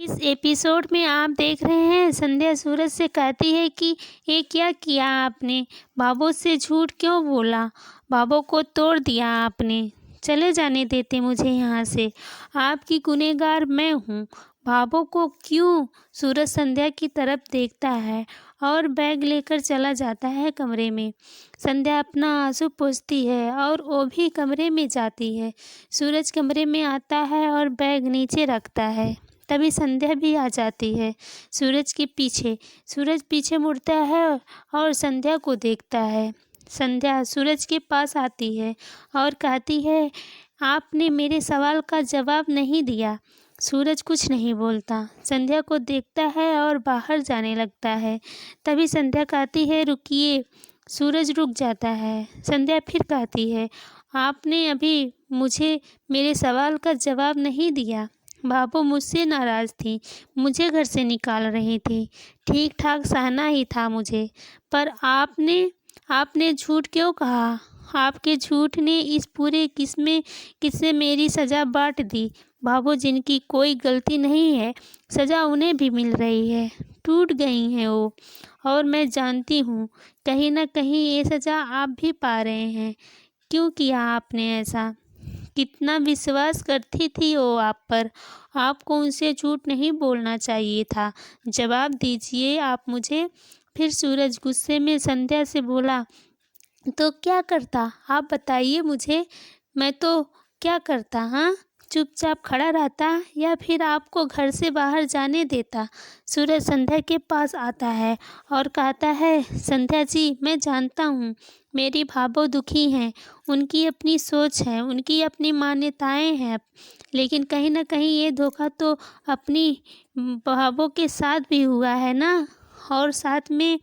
इस एपिसोड में आप देख रहे हैं संध्या सूरज से कहती है कि ये क्या किया आपने। बाबू से झूठ क्यों बोला। बाबू को तोड़ दिया आपने। चले जाने देते मुझे यहाँ से। आपकी गुनहगार मैं हूँ। बाबू को क्यों। सूरज संध्या की तरफ देखता है और बैग लेकर चला जाता है कमरे में। संध्या अपना आंसू पोंछती है और वो भी कमरे में जाती है। सूरज कमरे में आता है और बैग नीचे रखता है। तभी संध्या भी आ जाती है सूरज के पीछे। सूरज पीछे मुड़ता है और संध्या को देखता है। संध्या सूरज के पास आती है और कहती है, आपने मेरे सवाल का जवाब नहीं दिया। सूरज कुछ नहीं बोलता, संध्या को देखता है और बाहर जाने लगता है। तभी संध्या कहती है, रुकिए। सूरज रुक जाता है। संध्या फिर कहती है, आपने अभी मुझे मेरे सवाल का जवाब नहीं दिया। बाबू मुझसे नाराज़ थी, मुझे घर से निकाल रही थी। ठीक ठाक सहना ही था मुझे, पर आपने झूठ क्यों कहा। आपके झूठ ने इस पूरे किस्से मेरी सज़ा बाँट दी। बाबू जिनकी कोई गलती नहीं है, सज़ा उन्हें भी मिल रही है। टूट गई हैं वो, और मैं जानती हूँ कहीं ना कहीं ये सज़ा आप भी पा रहे हैं। क्यों किया आपने ऐसा। कितना विश्वास करती थी वो आप पर। आपको उनसे झूठ नहीं बोलना चाहिए था। जवाब दीजिए आप मुझे। फिर सूरज गुस्से में संध्या से बोला, तो क्या करता आप बताइए मुझे। मैं तो क्या करता। हाँ, चुपचाप खड़ा रहता या फिर आपको घर से बाहर जाने देता। सूरज संध्या के पास आता है और कहता है, संध्या जी, मैं जानता हूँ मेरी भाभो दुखी हैं। उनकी अपनी सोच है, उनकी अपनी मान्यताएं हैं, लेकिन कहीं ना कहीं ये धोखा तो अपनी भाभो के साथ भी हुआ है ना। और साथ में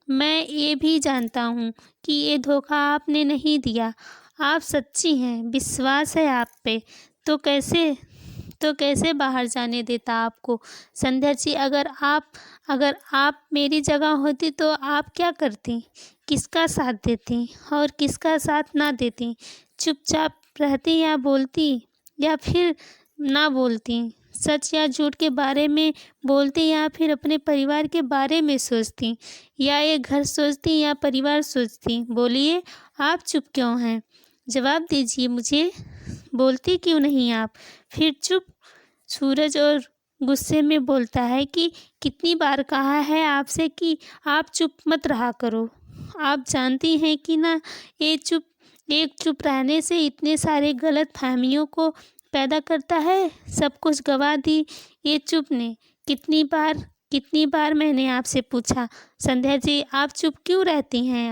मैं ये भी जानता हूँ कि ये धोखा आपने नहीं दिया। आप सच्ची हैं, विश्वास है आप पे। तो कैसे बाहर जाने देता आपको। संध्या जी, अगर आप मेरी जगह होती तो आप क्या करती। किसका साथ देती और किसका साथ ना देती। चुपचाप रहती या बोलती, या फिर ना बोलती। सच या झूठ के बारे में बोलती या फिर अपने परिवार के बारे में सोचती, या ये घर सोचती या परिवार सोचती। बोलिए, आप चुप क्यों हैं। जवाब दीजिए मुझे। बोलती क्यों नहीं आप। फिर चुप। सूरज और गुस्से में बोलता है कि कितनी बार कहा है आपसे कि आप चुप मत रहा करो। आप जानती हैं कि ना, एक चुप रहने से इतने सारे गलत फहमियों को पैदा करता है। सब कुछ गवा दी ये चुप ने। कितनी बार मैंने आपसे पूछा, संध्या जी, आप चुप क्यों रहती हैं।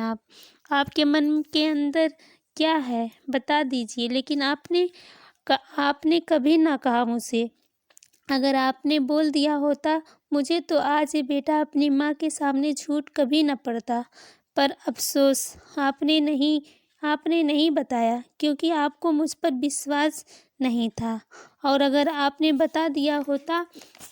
आपके मन के अंदर क्या है, बता दीजिए। लेकिन आपने कभी ना कहा मुझसे। अगर आपने बोल दिया होता मुझे, तो आज ये बेटा अपनी माँ के सामने झूठ कभी न पड़ता। पर अफसोस, आपने नहीं बताया, क्योंकि आपको मुझ पर विश्वास नहीं था। और अगर आपने बता दिया होता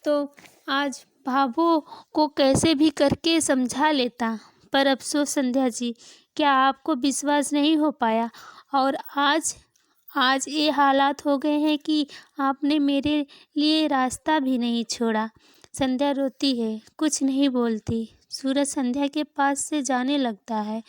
तो आज भाभो को कैसे भी करके समझा लेता। पर अफसोस संध्या जी, क्या आपको विश्वास नहीं हो पाया। और आज ये हालात हो गए हैं कि आपने मेरे लिए रास्ता भी नहीं छोड़ा। संध्या रोती है, कुछ नहीं बोलती। सूरज संध्या के पास से जाने लगता है,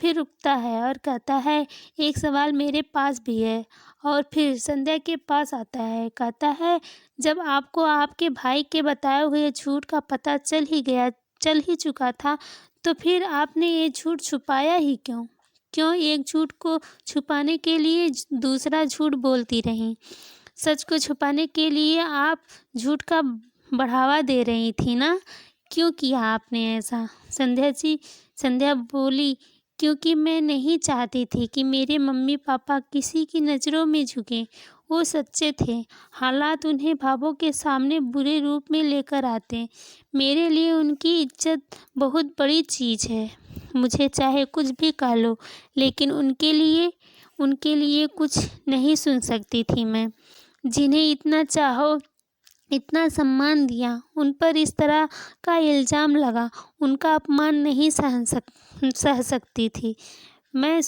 फिर रुकता है और कहता है, एक सवाल मेरे पास भी है। और फिर संध्या के पास आता है, कहता है, जब आपको आपके भाई के बताए हुए झूठ का पता चल ही चुका था, तो फिर आपने ये झूठ छुपाया ही क्यों। क्यों एक झूठ को छुपाने के लिए दूसरा झूठ बोलती रहीं। सच को छुपाने के लिए आप झूठ का बढ़ावा दे रही थी ना। क्यों किया आपने ऐसा। संध्या जी, संध्या बोली, क्योंकि मैं नहीं चाहती थी कि मेरे मम्मी पापा किसी की नज़रों में झुकें। वो सच्चे थे। हालात उन्हें भावों के सामने बुरे रूप में लेकर आते। मेरे लिए उनकी इज्जत बहुत बड़ी चीज़ है। मुझे चाहे कुछ भी कह लो, लेकिन उनके लिए कुछ नहीं सुन सकती थी मैं। जिन्हें इतना चाहो, इतना सम्मान दिया, उन पर इस तरह का इल्ज़ाम लगा, उनका अपमान नहीं सह सकती थी मैं।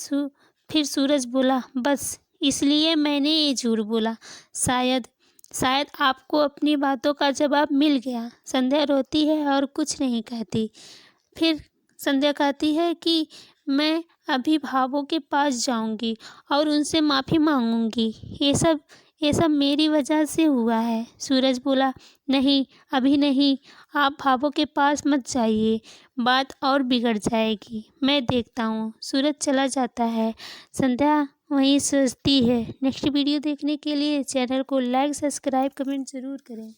फिर सूरज बोला, बस इसलिए मैंने ये झूठ बोला। शायद शायद आपको अपनी बातों का जवाब मिल गया। संध्या रोती है और कुछ नहीं कहती। फिर संध्या कहती है कि मैं अभी भावों के पास जाऊंगी और उनसे माफ़ी मांगूंगी। ये सब मेरी वजह से हुआ है। सूरज बोला, नहीं अभी नहीं, आप भावों के पास मत जाइए, बात और बिगड़ जाएगी। मैं देखता हूँ। सूरज चला जाता है। संध्या वहीं सोचती है। नेक्स्ट वीडियो देखने के लिए चैनल को लाइक, सब्सक्राइब, कमेंट ज़रूर करें।